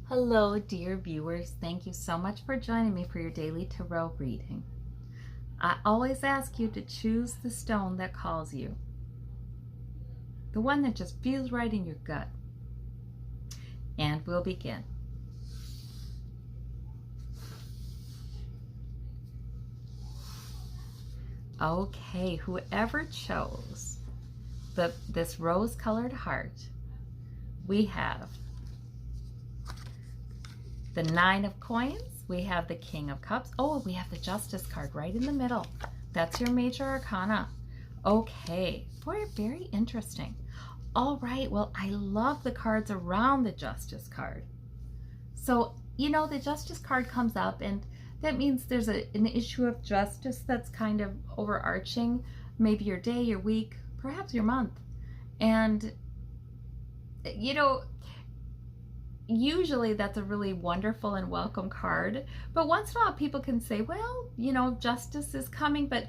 Hello, dear viewers. Thank you so much for joining me for your daily tarot reading. I always ask you to choose the stone that calls you, the one that just feels right in your gut. And we'll begin. Okay, whoever chose this rose-colored heart, we have the Nine of Coins, we have the King of Cups. Oh, we have the Justice card right in the middle. That's your major arcana. Okay, boy, very interesting. All right, well, I love the cards around the Justice card. So, the Justice card comes up, and that means there's an issue of justice that's kind of overarching, maybe your day, your week, perhaps your month. And, usually that's a really wonderful and welcome card. But once in a while people can say, well, justice is coming, but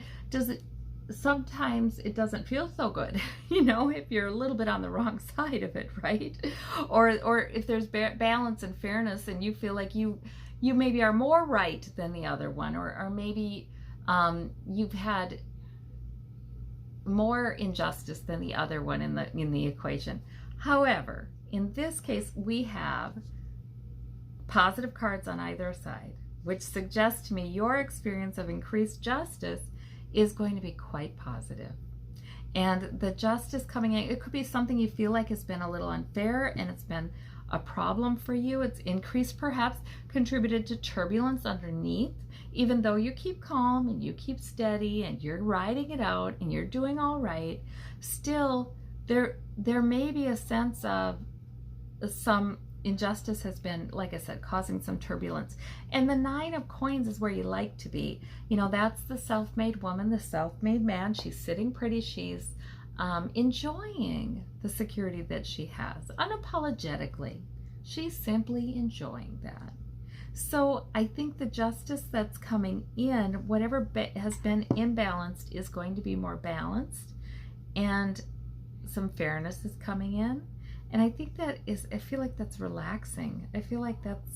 sometimes it doesn't feel so good, if you're a little bit on the wrong side of it, right? Or if there's balance and fairness and you feel like you maybe are more right than the other one, or maybe you've had more injustice than the other one in the equation. However, in this case, we have positive cards on either side, which suggests to me your experience of increased justice is going to be quite positive. And the justice coming in, it could be something you feel like has been a little unfair and it's been a problem for you. It's increased, perhaps contributed to turbulence underneath, even though you keep calm and you keep steady and you're riding it out and you're doing all right. Still, there may be a sense of some injustice has been, like I said, causing some turbulence. And the Nine of Coins is where you like to be. That's the self-made woman, the self-made man. She's sitting pretty. She's enjoying the security that she has unapologetically. She's simply enjoying that. So I think the justice that's coming in, whatever has been imbalanced, is going to be more balanced, and some fairness is coming in. And I think I feel like that's relaxing. I feel like that's,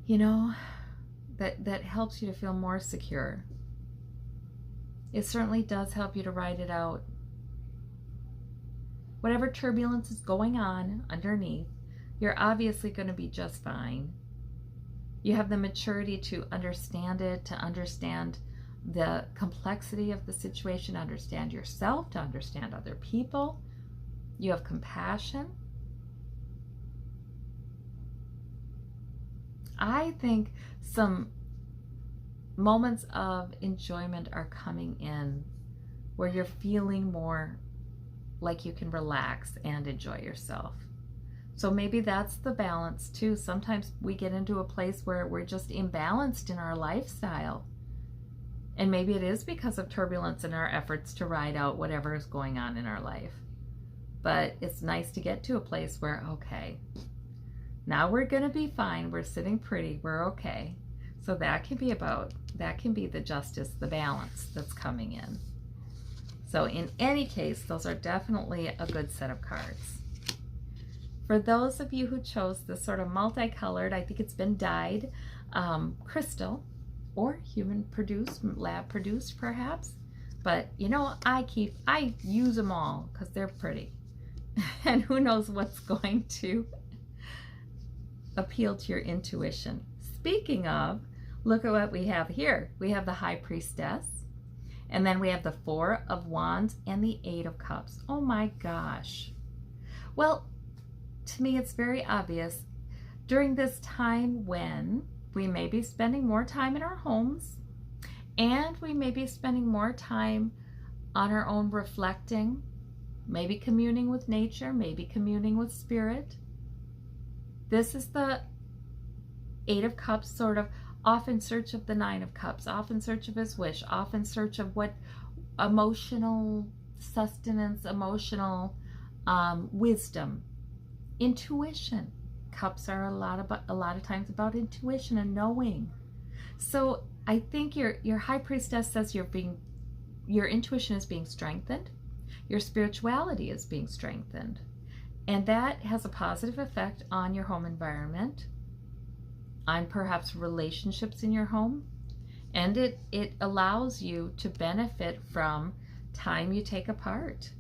that helps you to feel more secure. It certainly does help you to ride it out. Whatever turbulence is going on underneath, you're obviously going to be just fine. You have the maturity to understand it, to understand the complexity of the situation, to understand yourself, to understand other people. You have compassion. I think some moments of enjoyment are coming in where you're feeling more like you can relax and enjoy yourself. So maybe that's the balance too. Sometimes we get into a place where we're just imbalanced in our lifestyle. And maybe it is because of turbulence in our efforts to ride out whatever is going on in our life. But it's nice to get to a place where, okay, now we're going to be fine. We're sitting pretty. We're okay. So that can be the justice, the balance that's coming in. So in any case, those are definitely a good set of cards. For those of you who chose this sort of multicolored, I think it's been dyed, crystal, or human produced, lab produced perhaps. But I use them all because they're pretty. And who knows what's going to appeal to your intuition. Speaking of, look at what we have here. We have the High Priestess, and then we have the Four of Wands and the Eight of Cups. Oh my gosh. Well, to me it's very obvious during this time when we may be spending more time in our homes, and we may be spending more time on our own reflecting, maybe communing with nature, maybe communing with spirit. This is the Eight of Cups, sort of off in search of the Nine of Cups, off in search of his wish, off in search of what emotional sustenance, emotional wisdom, intuition. Cups are a lot of times about intuition and knowing. So I think your High Priestess says your intuition is being strengthened. Your spirituality is being strengthened. And that has a positive effect on your home environment, on perhaps relationships in your home, and it allows you to benefit from time you take apart.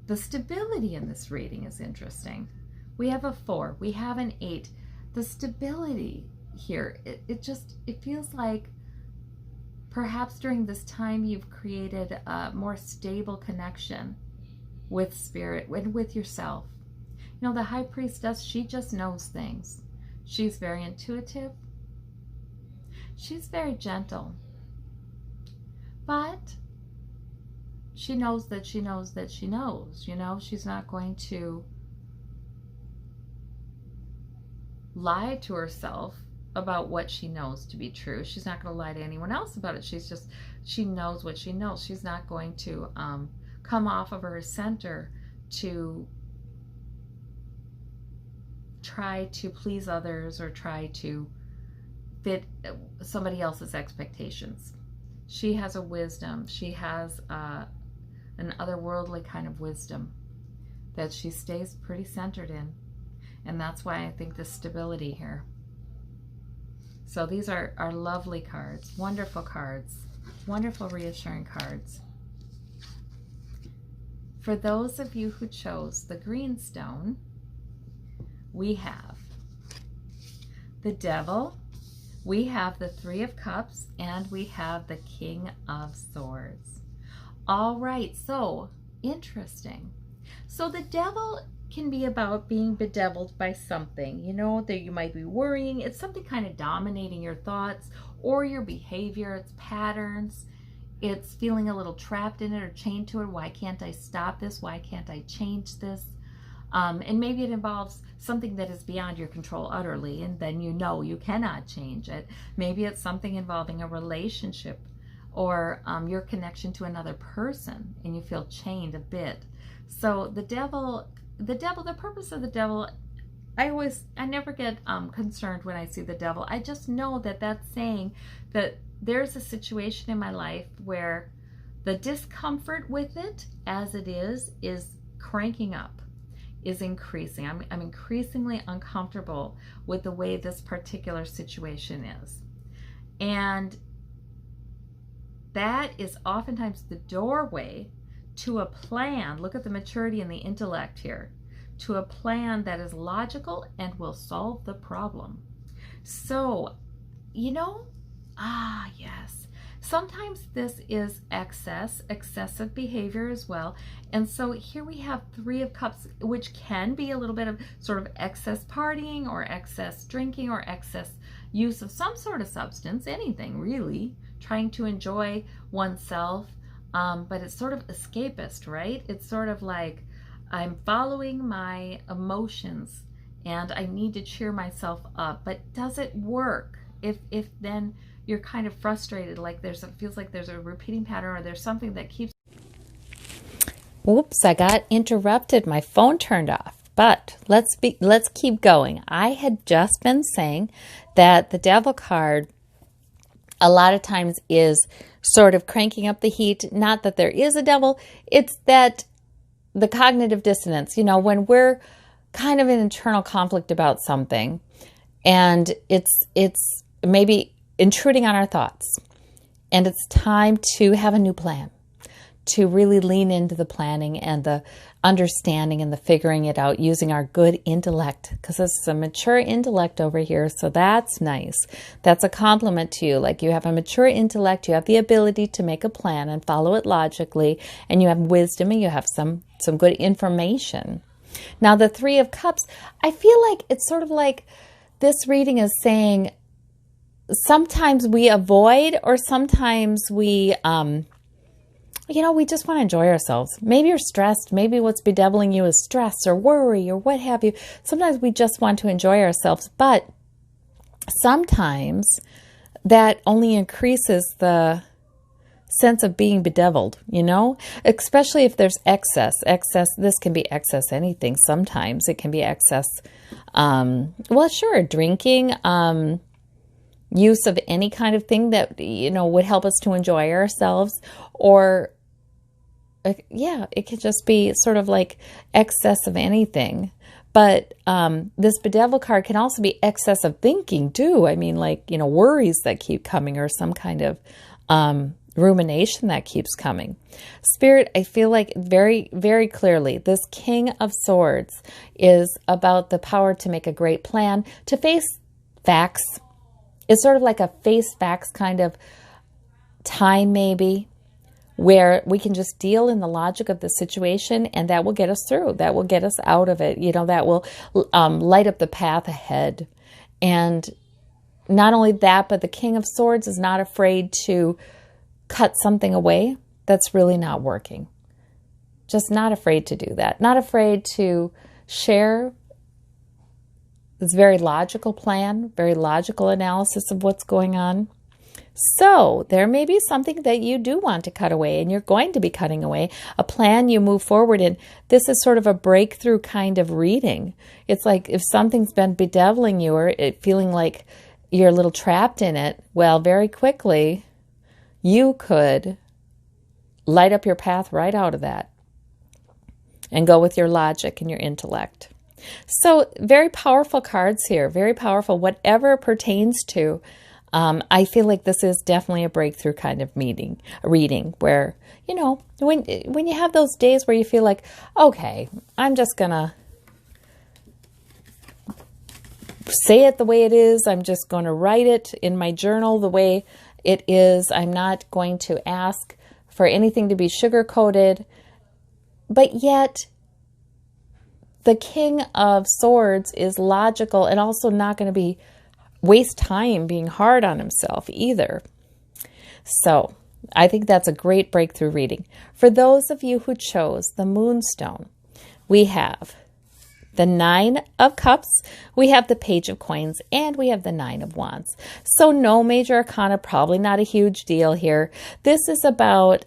The stability in this reading is interesting. We have a 4, we have an 8. The stability here, it feels like perhaps during this time you've created a more stable connection with spirit, with yourself. You know, the High Priestess, she just knows things. She's very intuitive. She's very gentle. But she knows that she knows that she knows. You know, she's not going to lie to herself about what she knows to be true. She's not going to lie to anyone else about it. She knows what she knows. She's not going to come off of her center to try to please others or try to fit somebody else's expectations. She has a wisdom. She has an otherworldly kind of wisdom that she stays pretty centered in. And that's why I think the stability here. So these are lovely cards, wonderful reassuring cards. For those of you who chose the green stone, we have the Devil, we have the 3 of Cups, and we have the King of Swords. All right, so interesting. So the Devil can be about being bedeviled by something, you know, that you might be worrying. It's something kind of dominating your thoughts or your behavior. It's patterns. It's feeling a little trapped in it or chained to it. Why can't I stop this? Why can't I change this? And maybe it involves something that is beyond your control utterly, and then you know you cannot change it. Maybe it's something involving a relationship or your connection to another person, and you feel chained a bit. So the purpose of the Devil, I never get concerned when I see the Devil. I just know that that's saying that there's a situation in my life where the discomfort with it as it is cranking up, is increasing. I'm increasingly uncomfortable with the way this particular situation is. And that is oftentimes the doorway to a plan. Look at the maturity and the intellect here. To a plan that is logical and will solve the problem. So, you know, yes. Sometimes this is excessive behavior as well. And so here we have 3 of Cups, which can be a little bit of sort of excess partying or excess drinking or excess use of some sort of substance, anything really, trying to enjoy oneself. But it's sort of escapist, right? It's sort of like I'm following my emotions and I need to cheer myself up. But does it work? If then you're kind of frustrated, like it feels like there's a repeating pattern or there's something that keeps... Oops, I got interrupted. My phone turned off. But let's keep going. I had just been saying that the Devil card a lot of times is sort of cranking up the heat. Not that there is a devil. It's that the cognitive dissonance, you know, when we're kind of in internal conflict about something and it's maybe intruding on our thoughts, and it's time to have a new plan, to really lean into the planning and the understanding and the figuring it out using our good intellect, because this is a mature intellect over here. So that's nice. That's a compliment to you. Like, you have a mature intellect, you have the ability to make a plan and follow it logically, and you have wisdom and you have some good information. Now the 3 of Cups, I feel like it's sort of like this reading is saying sometimes we avoid, or sometimes we we just want to enjoy ourselves. Maybe you're stressed. Maybe what's bedeviling you is stress or worry or what have you. Sometimes we just want to enjoy ourselves, but sometimes that only increases the sense of being bedeviled, especially if there's excess. This can be excess anything. Sometimes it can be excess. Drinking, use of any kind of thing that, would help us to enjoy ourselves, or yeah, it could just be sort of like excess of anything. But this bedevil card can also be excess of thinking too. I mean, like, worries that keep coming, or some kind of rumination that keeps coming. Spirit, I feel like very, very clearly, this King of Swords is about the power to make a great plan, to face facts. It's sort of like a face facts kind of time, maybe, where we can just deal in the logic of the situation, and that will get us through. That will get us out of it. That will light up the path ahead. And not only that, but the King of Swords is not afraid to cut something away that's really not working. Just not afraid to do that. Not afraid to share this very logical plan, very logical analysis of what's going on. So there may be something that you do want to cut away, and you're going to be cutting away, a plan you move forward in. This is sort of a breakthrough kind of reading. It's like if something's been bedeviling you, or feeling like you're a little trapped in it, well, very quickly you could light up your path right out of that and go with your logic and your intellect. So very powerful cards here, very powerful, whatever it pertains to. I feel like this is definitely a breakthrough kind of reading where, when you have those days where you feel like, okay, I'm just going to say it the way it is. I'm just going to write it in my journal the way it is. I'm not going to ask for anything to be sugar-coated. But yet, the King of Swords is logical and also not going to waste time being hard on himself either. So I think that's a great breakthrough reading. For those of you who chose the Moonstone, we have the 9 of Cups, we have the Page of Coins, and we have the 9 of Wands. So no major arcana, probably not a huge deal here. This is about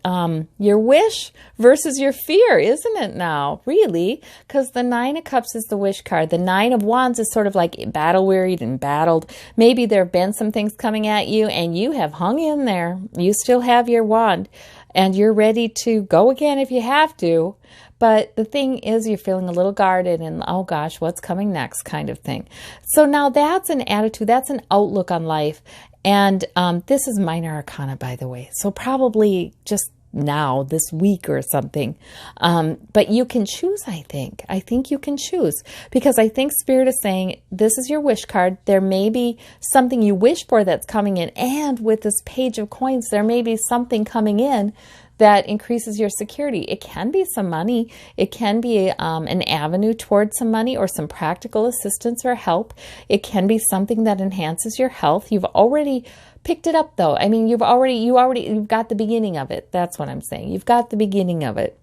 your wish versus your fear, isn't it now? Really? Because the 9 of Cups is the wish card. The 9 of Wands is sort of like battle-wearied and battled. Maybe there have been some things coming at you, and you have hung in there. You still have your wand, and you're ready to go again if you have to. But the thing is, you're feeling a little guarded and, oh gosh, what's coming next kind of thing. So now that's an attitude, that's an outlook on life. And this is minor arcana, by the way. So probably just now, this week or something. But you can choose, I think. I think you can choose. Because I think Spirit is saying, this is your wish card. There may be something you wish for that's coming in. And with this Page of Coins, there may be something coming in that increases your security. It can be some money. It can be an avenue towards some money or some practical assistance or help. It can be something that enhances your health. You've already picked it up though. I mean, you've got the beginning of it. That's what I'm saying. You've got the beginning of it.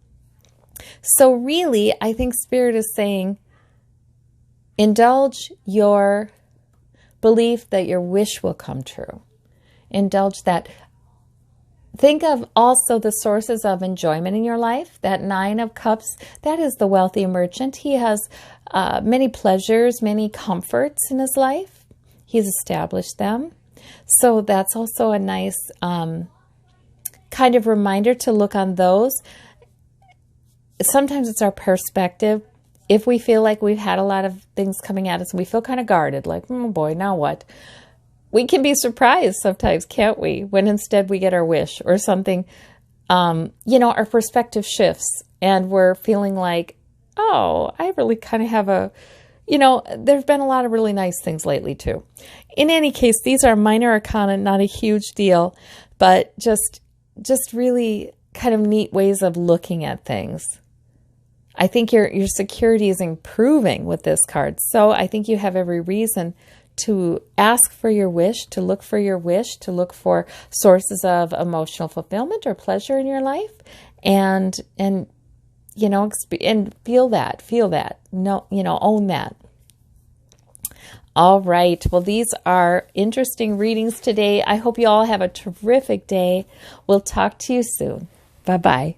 So really, I think Spirit is saying, indulge your belief that your wish will come true. Indulge that. Think of also the sources of enjoyment in your life. That 9 of Cups, that is the wealthy merchant. He has many pleasures, many comforts in his life. He's established them. So that's also a nice kind of reminder to look on those. Sometimes it's our perspective. If we feel like we've had a lot of things coming at us and we feel kind of guarded, like, oh boy, now what? We can be surprised sometimes, can't we? When instead we get our wish or something, our perspective shifts and we're feeling like, oh, I really kind of have there've been a lot of really nice things lately too. In any case, these are minor arcana, not a huge deal, but just really kind of neat ways of looking at things. I think your security is improving with this card. So I think you have every reason to ask for your wish, to look for your wish, to look for sources of emotional fulfillment or pleasure in your life, and feel that, own that. All right. Well, these are interesting readings today. I hope you all have a terrific day. We'll talk to you soon. Bye-bye.